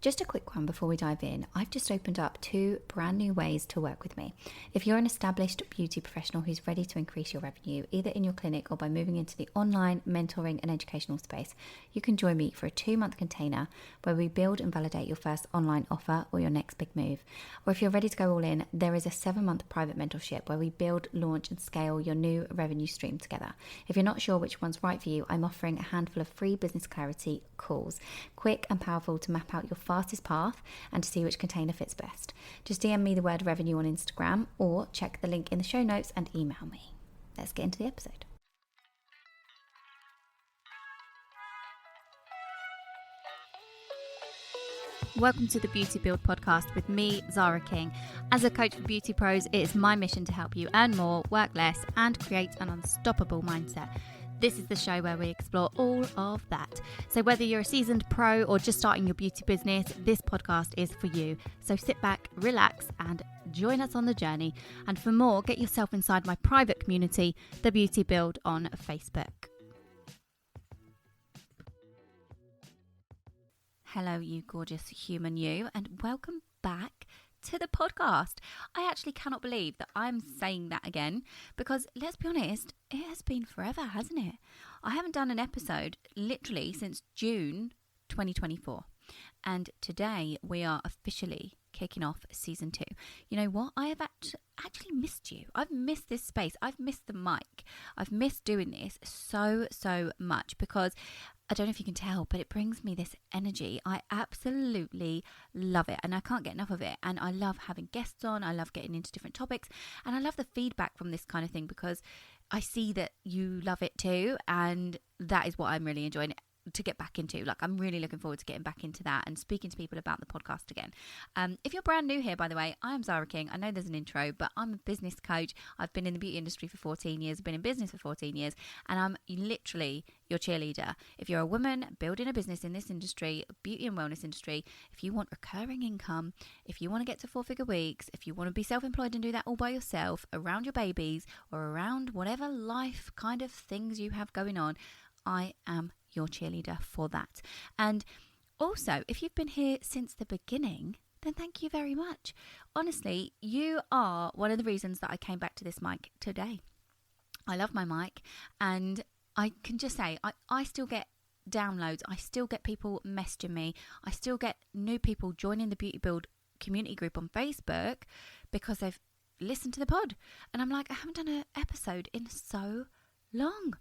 Just a quick one before we dive in. I've just opened up 2 brand new ways to work with me. If you're an established beauty professional who's ready to increase your revenue, either in your clinic or by moving into the online mentoring and educational space, you can join me for a 2-month container where we build and validate your first online offer or your next big move. Or if you're ready to go all in, there is a 7-month private mentorship where we build, launch and scale your new revenue stream together. If you're not sure which one's right for you, I'm offering a handful of free business clarity calls, quick and powerful to map out your fastest path and to see which container fits best. Just DM me the word revenue on Instagram or check the link in the show notes and email me. Let's get into the episode. Welcome to the Beauty Build podcast with me, Zara King. As a coach for beauty pros, it is my mission to help you earn more, work less, and create an unstoppable mindset. This is the show where we explore all of that. So whether you're a seasoned pro or just starting your beauty business, this podcast is for you. So sit back, relax, and join us on the journey. And for more, get yourself inside my private community, The Beauty Build on Facebook. Hello, you gorgeous human you, and welcome back to the podcast. I actually cannot believe that I'm saying that again because, let's be honest, it has been forever, hasn't it? I haven't done an episode literally since June 2024, and today we are officially kicking off season 2. You know what? I have actually missed you. I've missed this space. I've missed the mic. I've missed doing this so much because I don't know if you can tell, but it brings me this energy. I absolutely love it and I can't get enough of it. And I love having guests on. I love getting into different topics and I love the feedback from this kind of thing because I see that you love it too. And that is what I'm really enjoying to get back into. Like, I'm really looking forward to getting back into that and speaking to people about the podcast again. If you're brand new here, by the way, I am Zara King. I know there's an intro, but I'm a business coach. I've been in the beauty industry for 14 years, been in business for 14 years, and I'm literally your cheerleader. If you're a woman building a business in this industry, beauty and wellness industry, if you want recurring income, if you want to get to 4-figure weeks, if you want to be self-employed and do that all by yourself, around your babies, or around whatever life kind of things you have going on, I am your cheerleader for that. And also, if you've been here since the beginning, then thank you very much. Honestly, you are one of the reasons that I came back to this mic today. I love my mic, and I can just say I still get downloads. I still get people messaging me. I still get new people joining the Beauty Build community group on Facebook because they've listened to the pod. And I'm like, I haven't done an episode in so long.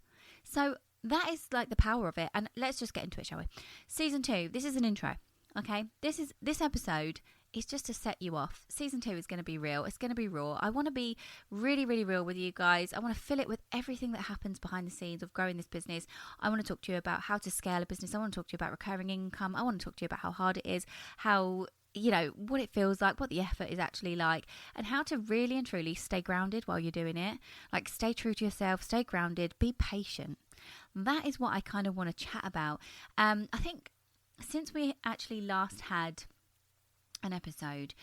So that is like the power of it. And let's just get into it, shall we? Season 2, this is an intro, okay? This episode is just to set you off. Season 2 is going to be real. It's going to be raw. I want to be really, really real with you guys. I want to fill it with everything that happens behind the scenes of growing this business. I want to talk to you about how to scale a business. I want to talk to you about recurring income. I want to talk to you about how hard it is, how, you know, what it feels like, what the effort is actually like, and how to really and truly stay grounded while you're doing it. Like, stay true to yourself, stay grounded, be patient. That is what I kind of want to chat about. I think since we actually last had an episode,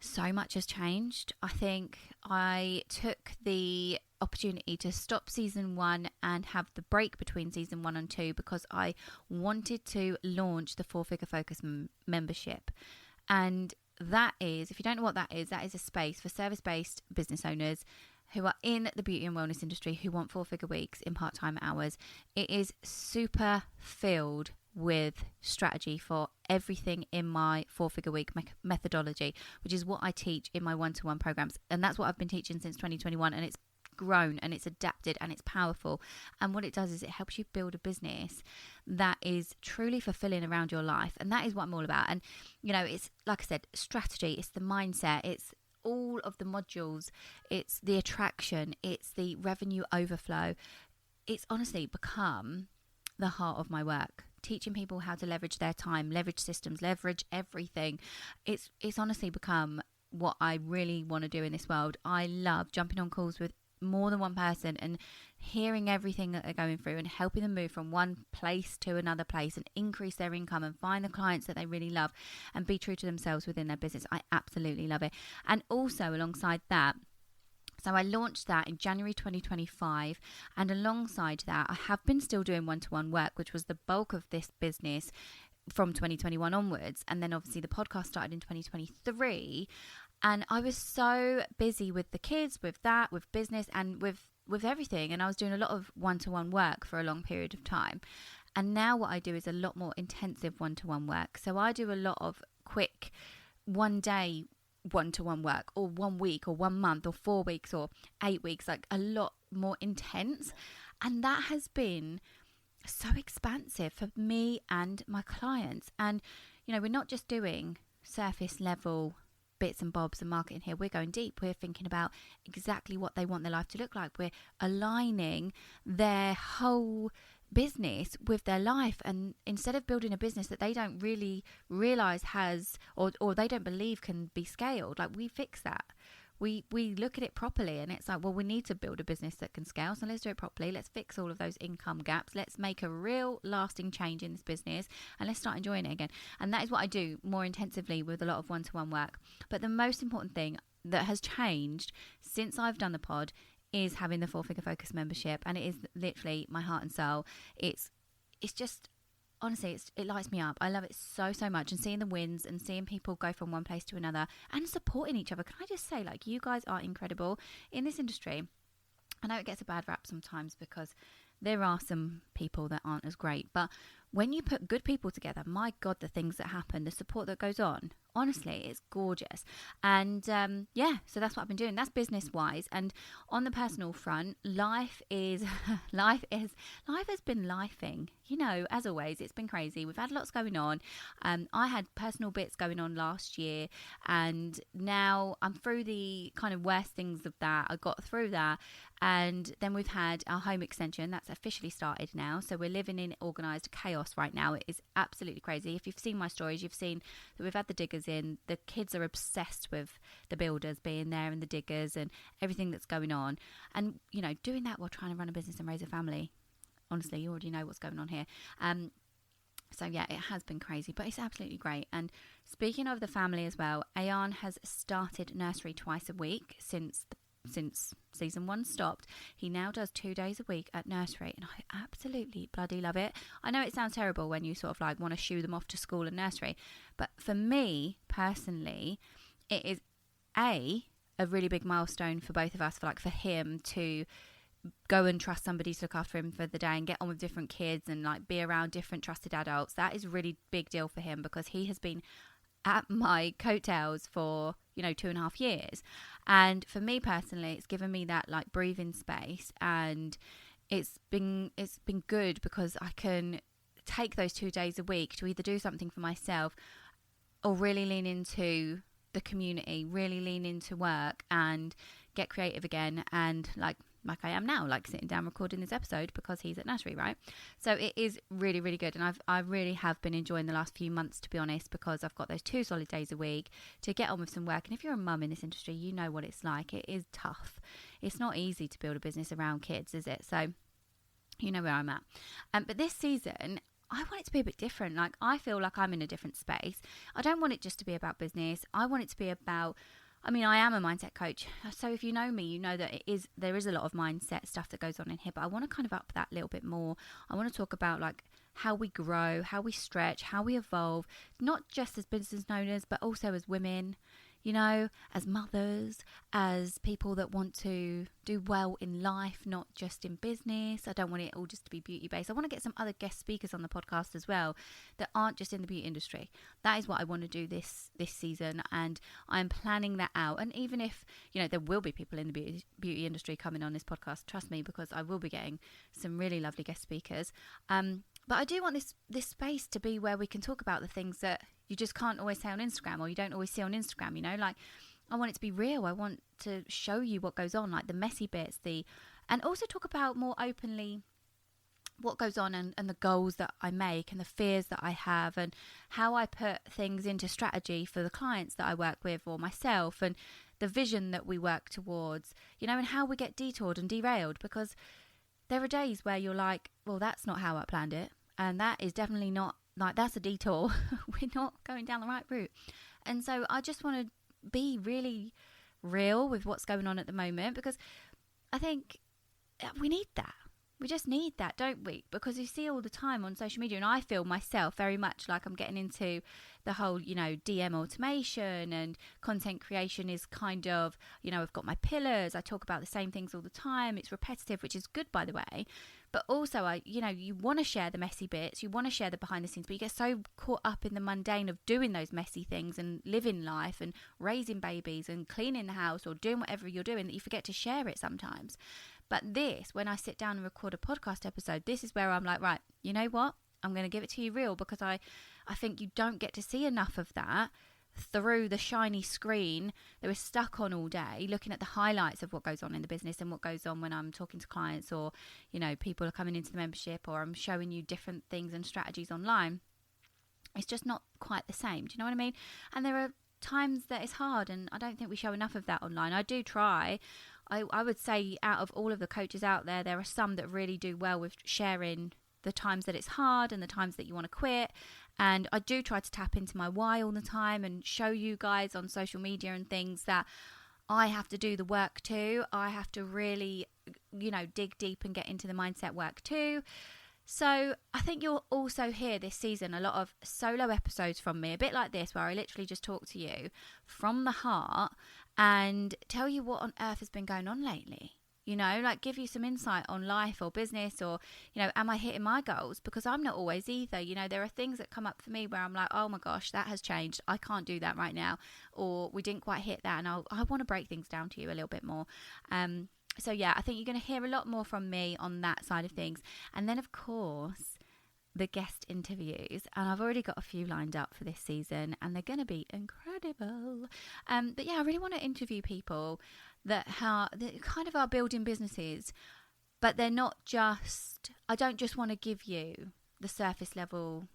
so much has changed. I think I took the opportunity to stop season 1 and have the break between season 1 and 2 because I wanted to launch the 4-Figure Focus membership. And that is, if you don't know what that is a space for service-based business owners who are in the beauty and wellness industry who want 4-figure weeks in part-time hours. It is super filled with strategy for everything in my 4-figure week methodology, which is what I teach in my one-to-one programs. And that's what I've been teaching since 2021. And it's grown and it's adapted and it's powerful. And what it does is it helps you build a business that is truly fulfilling around your life. And that is what I'm all about. And, you know, it's, like I said, strategy, it's the mindset, it's all of the modules, it's the attraction, it's the revenue overflow. It's honestly become the heart of my work, teaching people how to leverage their time, leverage systems, leverage everything. It's honestly become what I really want to do in this world. I love jumping on calls with more than one person and hearing everything that they're going through and helping them move from one place to another place and increase their income and find the clients that they really love and be true to themselves within their business. I absolutely love it. And also alongside that, so I launched that in January 2025, and alongside that I have been still doing one-to-one work, which was the bulk of this business from 2021 onwards. And then obviously the podcast started in 2023. And I was so busy with the kids, with that, with business, and with everything. And I was doing a lot of one-to-one work for a long period of time. And now what I do is a lot more intensive one-to-one work. So I do a lot of quick one-day one-to-one work, or 1 week or 1 month or 4 weeks or 8 weeks, like a lot more intense. And that has been so expansive for me and my clients. And, you know, we're not just doing surface level bits and bobs and marketing here. We're going deep. We're thinking about exactly what they want their life to look like. We're aligning their whole business with their life, and instead of building a business that they don't really realize has or they don't believe can be scaled, like, we fix that. We look at it properly, and it's like, well, we need to build a business that can scale, so let's do it properly. Let's fix all of those income gaps. Let's make a real lasting change in this business, and let's start enjoying it again. And that is what I do more intensively with a lot of one-to-one work. But the most important thing that has changed since I've done the pod is having the 4-Figure Focus membership, and it is literally my heart and soul. It's just, honestly, it lights me up. I love it so much, and seeing the wins and seeing people go from one place to another and supporting each other. Can I just say, like, you guys are incredible in this industry. I know it gets a bad rap sometimes because there are some people that aren't as great, but when you put good people together, my God, the things that happen, the support that goes on, honestly, it's gorgeous. And so that's what I've been doing. That's business wise. And on the personal front, life has been lifing. You know, as always, it's been crazy. We've had lots going on. I had personal bits going on last year, and now I'm through the kind of worst things of that. I got through that. And then we've had our home extension that's officially started now. So we're living in organised chaos right now. It is absolutely crazy. If you've seen my stories, you've seen that we've had the diggers in. The kids are obsessed with the builders being there and the diggers and everything that's going on. And, you know, doing that while trying to run a business and raise a family. Honestly, you already know what's going on here. So yeah, it has been crazy, but it's absolutely great. And speaking of the family as well, Ayan has started nursery twice a week since season 1 stopped. He now does 2 days a week at nursery, and I absolutely bloody love it. I know it sounds terrible when you sort of like want to shoo them off to school and nursery, but for me personally, it is a really big milestone for both of us, for him to go and trust somebody to look after him for the day and get on with different kids and like be around different trusted adults. That is a really big deal for him, because he has been at my coattails for 2.5 years, and for me personally, it's given me that like breathing space, and it's been good because I can take those 2 days a week to either do something for myself or really lean into the community, really lean into work and get creative again, and like I am now, like sitting down recording this episode because he's at nursery, right? So it is really, really good. And I really have been enjoying the last few months, to be honest, because I've got those 2 solid days a week to get on with some work. And if you're a mum in this industry, you know what it's like. It is tough. It's not easy to build a business around kids, is it? So you know where I'm at. But this season, I want it to be a bit different. Like, I feel like I'm in a different space. I don't want it just to be about business. I want it to be about, I am a mindset coach. So if you know me, you know that there is a lot of mindset stuff that goes on in here, but I want to kind of up that a little bit more. I want to talk about like how we grow, how we stretch, how we evolve, not just as business owners, but also as women, as mothers, as people that want to do well in life, not just in business. I don't want it all just to be beauty based. I want to get some other guest speakers on the podcast as well that aren't just in the beauty industry. That is what I want to do this season, and I'm planning that out. And even if, there will be people in the beauty industry coming on this podcast, trust me, because I will be getting some really lovely guest speakers. But I do want this space to be where we can talk about the things that you just can't always say on Instagram, or you don't always see on Instagram, like, I want it to be real. I want to show you what goes on, like the messy bits, and also talk about more openly what goes on and the goals that I make and the fears that I have and how I put things into strategy for the clients that I work with or myself, and the vision that we work towards, and how we get detoured and derailed, because there are days where you're like, well, that's not how I planned it. And that is definitely not, like, that's a detour. We're not going down the right route. And so I just want to be really real with what's going on at the moment, because I think we need that. We just need that, don't we? Because you see all the time on social media, and I feel myself very much like I'm getting into the whole, DM automation, and content creation is kind of, I've got my pillars. I talk about the same things all the time. It's repetitive, which is good, by the way. But also, you want to share the messy bits. You want to share the behind the scenes, but you get so caught up in the mundane of doing those messy things and living life and raising babies and cleaning the house or doing whatever you're doing that you forget to share it sometimes. But this, when I sit down and record a podcast episode, this is where I'm like, right, you know what? I'm going to give it to you real, because I think you don't get to see enough of that through the shiny screen that we're stuck on all day, looking at the highlights of what goes on in the business and what goes on when I'm talking to clients, or, people are coming into the membership, or I'm showing you different things and strategies online. It's just not quite the same. Do you know what I mean? And there are times that it's hard, and I don't think we show enough of that online. I do try. I would say out of all of the coaches out there, there are some that really do well with sharing the times that it's hard and the times that you want to quit. And I do try to tap into my why all the time and show you guys on social media and things that I have to do the work too. I have to really, dig deep and get into the mindset work too. So I think you'll also hear this season a lot of solo episodes from me, a bit like this, where I literally just talk to you from the heart and tell you what on earth has been going on lately. Give you some insight on life or business, or, am I hitting my goals? Because I'm not always either. There are things that come up for me where I'm like, oh my gosh, that has changed. I can't do that right now. Or we didn't quite hit that. And I want to break things down to you a little bit more. So yeah, I think you're going to hear a lot more from me on that side of things. And then, of course, the guest interviews. And I've already got a few lined up for this season, and they're going to be incredible. But yeah, I really want to interview people that kind of are building businesses, but they're not just, I don't just want to give you the surface level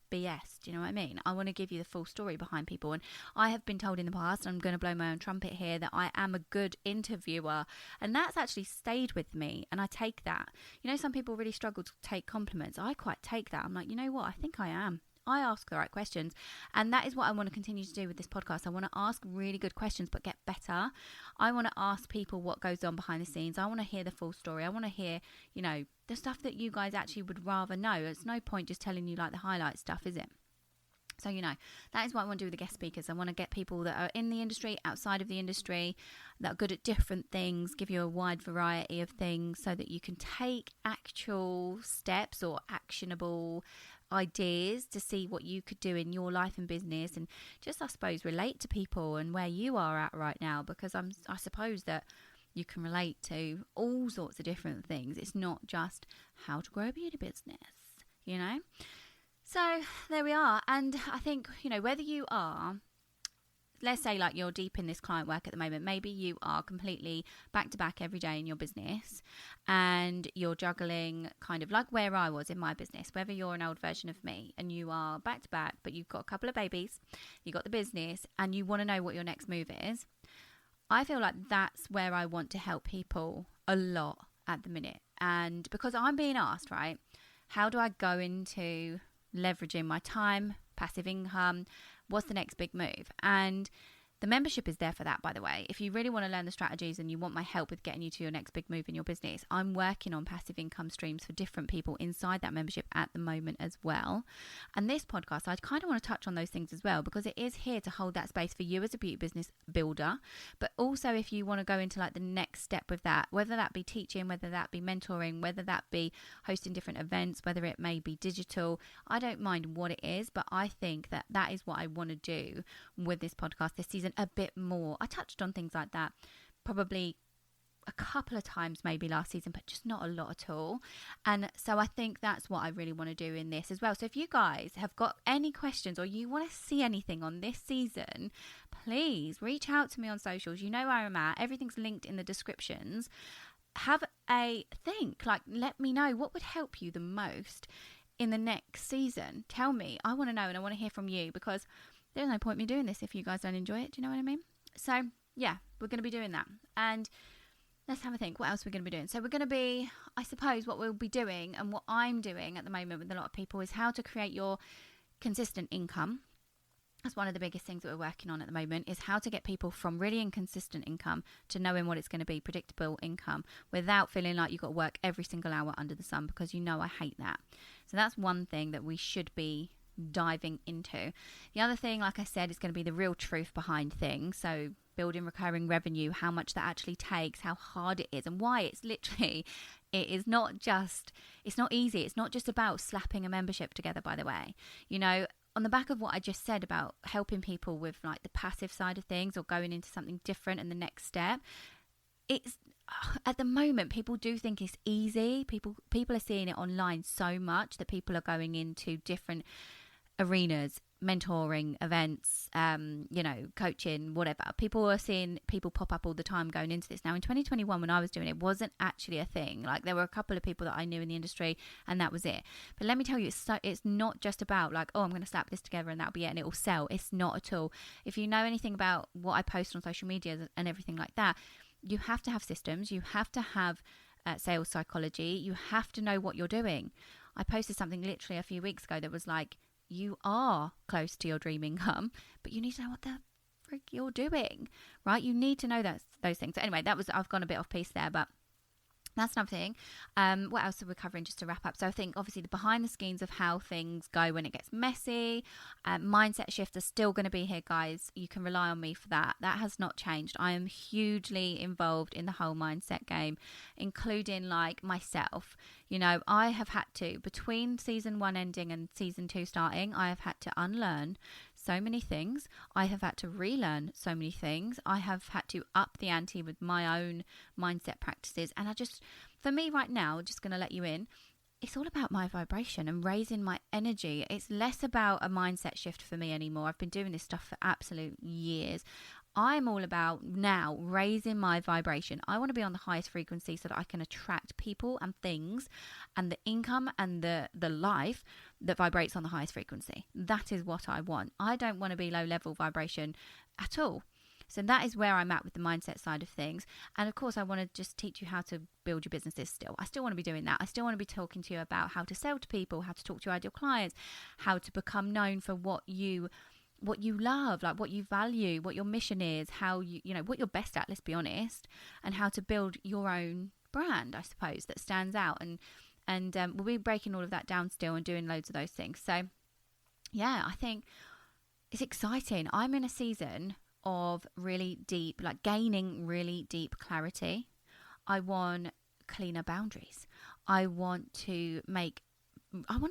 BS. Do you know what I mean? I want to give you the full story behind people. And I have been told in the past, and I'm going to blow my own trumpet here, that I am a good interviewer, and that's actually stayed with me, and I take that. Some people really struggle to take compliments. I quite take that. I'm like, you know what? I think I am. I ask the right questions, and that is what I want to continue to do with this podcast. I want to ask really good questions, but get better. I want to ask people what goes on behind the scenes. I want to hear the full story. I want to hear, the stuff that you guys actually would rather know. It's no point just telling you like the highlight stuff, is it? So, that is what I want to do with the guest speakers. I want to get people that are in the industry, outside of the industry, that are good at different things, give you a wide variety of things so that you can take actual steps or actionable ideas to see what you could do in your life and business, and just, I suppose, relate to people and where you are at right now, because I suppose that you can relate to all sorts of different things. It's not just how to grow a beauty business, So there we are. And I think, whether you are, let's say like you're deep in this client work at the moment, maybe you are completely back to back every day in your business, and you're juggling kind of like where I was in my business, whether you're an old version of me and you are back to back, but you've got a couple of babies, you got the business, and you want to know what your next move is. I feel like that's where I want to help people a lot at the minute. And because I'm being asked, right, how do I go into leveraging my time, passive income, what's the next big move? And the membership is there for that, by the way. If you really want to learn the strategies and you want my help with getting you to your next big move in your business, I'm working on passive income streams for different people inside that membership at the moment as well. And this podcast, I kind of want to touch on those things as well, because it is here to hold that space for you as a beauty business builder, but also if you want to go into like the next step with that, whether that be teaching, whether that be mentoring, whether that be hosting different events, whether it may be digital, I don't mind what it is, but I think that that is what I want to do with this podcast this season a bit more. I touched on things like that probably a couple of times maybe last season, but just not a lot at all. And so I think that's what I really want to do in this as well. So if you guys have got any questions or you want to see anything on this season, please reach out to me on socials. You know where I'm at. Everything's linked in the descriptions. Have a think, like, let me know what would help you the most in the next season. Tell me. I want to know, and I want to hear from you, because there's no point me doing this if you guys don't enjoy it. Do you know what I mean? So yeah, we're going to be doing that. And let's have a think. What else we're going to be doing? So we're going to be, I suppose what we'll be doing, and what I'm doing at the moment with a lot of people, is how to create your consistent income. That's one of the biggest things that we're working on at the moment, is how to get people from really inconsistent income to knowing what it's going to be, predictable income, without feeling like you've got to work every single hour under the sun, because I hate that. So that's one thing that we should be diving into. The other thing, like I said, is going to be the real truth behind things. So building recurring revenue, how much that actually takes, how hard it is, and why it's literally, it's not easy. It's not just about slapping a membership together, by the way. On the back of what I just said about helping people with like the passive side of things, or going into something different and the next step, it's at the moment people do think it's easy. People are seeing it online so much that people are going into different arenas, mentoring, events, coaching, whatever. People are seeing people pop up all the time going into this. Now in 2021, when I was doing it, wasn't actually a thing. Like, there were a couple of people that I knew in the industry, and that was it. But let me tell you, it's not just about like, oh, I'm going to slap this together and that'll be it and it will sell. It's not at all. If you know anything about what I post on social media and everything like that, you have to have systems. You have to have sales psychology. You have to know what you're doing. I posted something literally a few weeks ago that was like, you are close to your dream income, but you need to know what the frick you're doing, right? You need to know those things. So anyway, I've gone a bit off piece there, but that's another thing. What else are we covering, just to wrap up? So I think obviously the behind the scenes of how things go when it gets messy. Mindset shifts are still going to be here, guys. You can rely on me for that. That has not changed. I am hugely involved in the whole mindset game, including like myself. I have had to, between season 1 ending and season 2 starting, I have had to unlearn so many things. I have had to relearn so many things. I have had to up the ante with my own mindset practices. And for me right now, just going to let you in, it's all about my vibration and raising my energy. It's less about a mindset shift for me anymore. I've been doing this stuff for absolute years. I'm all about now raising my vibration. I want to be on the highest frequency so that I can attract people and things and the income and the life that vibrates on the highest frequency. That is what I want. I don't want to be low level vibration at all. So that is where I'm at with the mindset side of things. And of course, I want to just teach you how to build your businesses still. I still want to be doing that. I still want to be talking to you about how to sell to people, how to talk to your ideal clients, how to become known for what you love, like what you value, what your mission is, how what you're best at, let's be honest, and how to build your own brand, I suppose, that stands out. And we'll be breaking all of that down still and doing loads of those things. So yeah, I think it's exciting. I'm in a season of really deep, like gaining really deep clarity. I want cleaner boundaries. I want to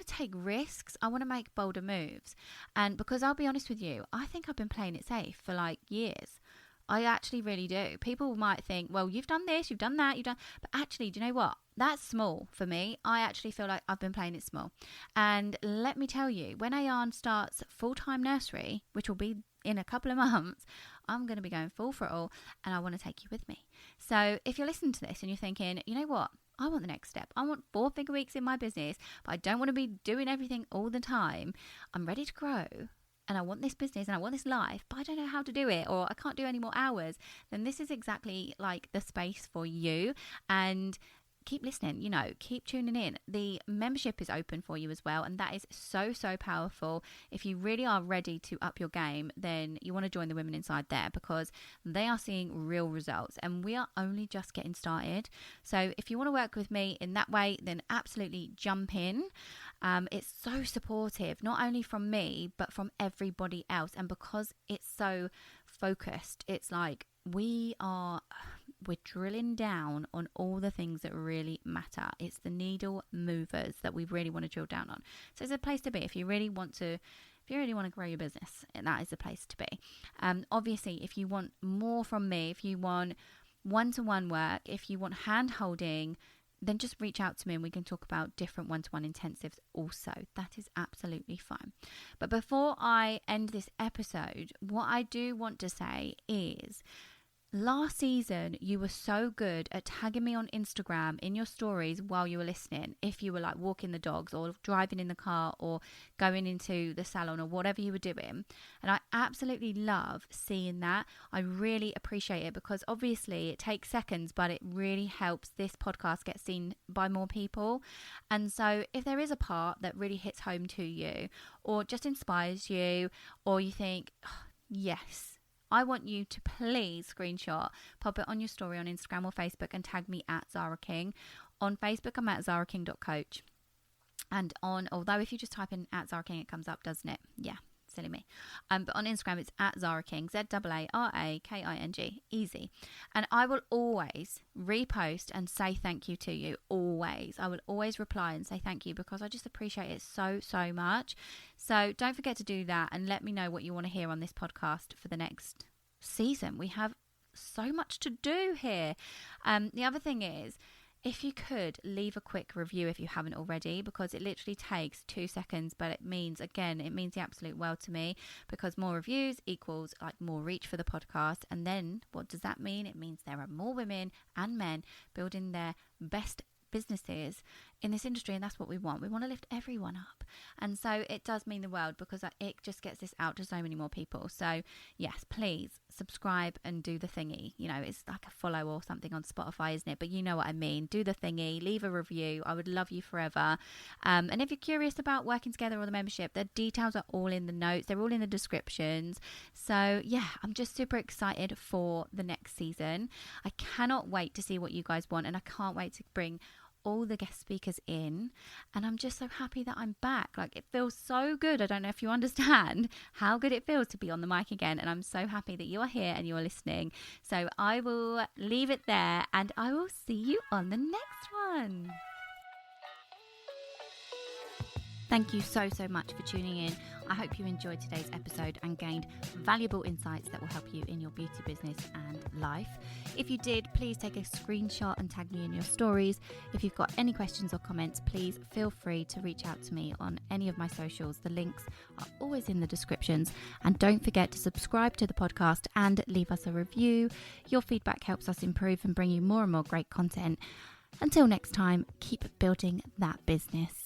take risks. I want to make bolder moves. And because I'll be honest with you, I think I've been playing it safe for like years. I actually really do. People might think, well, you've done this, you've done that, but actually, do you know what? That's small for me. I actually feel like I've been playing it small. And let me tell you, when Ayan starts full-time nursery, which will be in a couple of months, I'm going to be going full throttle, and I want to take you with me. So if you're listening to this and you're thinking, you know what? I want the next step. I want 4-figure weeks in my business, but I don't want to be doing everything all the time. I'm ready to grow, and I want this business and I want this life, but I don't know how to do it, or I can't do any more hours. Then this is exactly like the space for you. And keep listening, keep tuning in. The membership is open for you as well, and that is so powerful. If you really are ready to up your game, then you want to join the women inside there, because they are seeing real results and we are only just getting started. So if you want to work with me in that way, then absolutely jump in. It's so supportive, not only from me but from everybody else. And because it's so focused, it's like we're drilling down on all the things that really matter. It's the needle movers that we really want to drill down on. So it's a place to be if you really want to grow your business. That is a place to be. Obviously, if you want more from me, if you want one-to-one work, if you want hand-holding, then just reach out to me and we can talk about different one-to-one intensives also. That is absolutely fine. But before I end this episode, what I do want to say is, last season, you were so good at tagging me on Instagram in your stories while you were listening. If you were like walking the dogs or driving in the car or going into the salon or whatever you were doing. And I absolutely love seeing that. I really appreciate it because obviously it takes seconds, but it really helps this podcast get seen by more people. And so if there is a part that really hits home to you or just inspires you, or you think, oh, yes, I want you to please screenshot, pop it on your story on Instagram or Facebook and tag me at Zara King. On Facebook, I'm at zaraking.coach. And although if you just type in at Zara King, it comes up, doesn't it? Yeah, silly me. But on Instagram, it's at Zara King, ZAARAKING, easy. And I will always repost and say thank you to you, always. I will always reply and say thank you because I just appreciate it so, so much. So don't forget to do that and let me know what you want to hear on this podcast for the next season. We have so much to do here. The other thing is, if you could leave a quick review if you haven't already, because it literally takes 2 seconds, but it means the absolute world to me, because more reviews equals like more reach for the podcast. And then what does that mean? It means there are more women and men building their best businesses in this industry, and that's what we want. We want to lift everyone up, and so it does mean the world because it just gets this out to so many more people. So yes, please subscribe and do the thingy. You know, it's like a follow or something on Spotify, isn't it? But you know what I mean. Do the thingy, leave a review. I would love you forever. And if you're curious about working together or the membership, the details are all in the notes. They're all in the descriptions. So yeah, I'm just super excited for the next season. I cannot wait to see what you guys want, and I can't wait to bring all the guest speakers in, and I'm just so happy that I'm back. Like, it feels so good. I don't know if you understand how good it feels to be on the mic again, and I'm so happy that you are here and you are listening. So I will leave it there, and I will see you on the next one. Thank you so much for tuning in. I hope you enjoyed today's episode and gained valuable insights that will help you in your beauty business and life. If you did, please take a screenshot and tag me in your stories. If you've got any questions or comments, please feel free to reach out to me on any of my socials. The links are always in the descriptions. And don't forget to subscribe to the podcast and leave us a review. Your feedback helps us improve and bring you more and more great content. Until next time, keep building that business.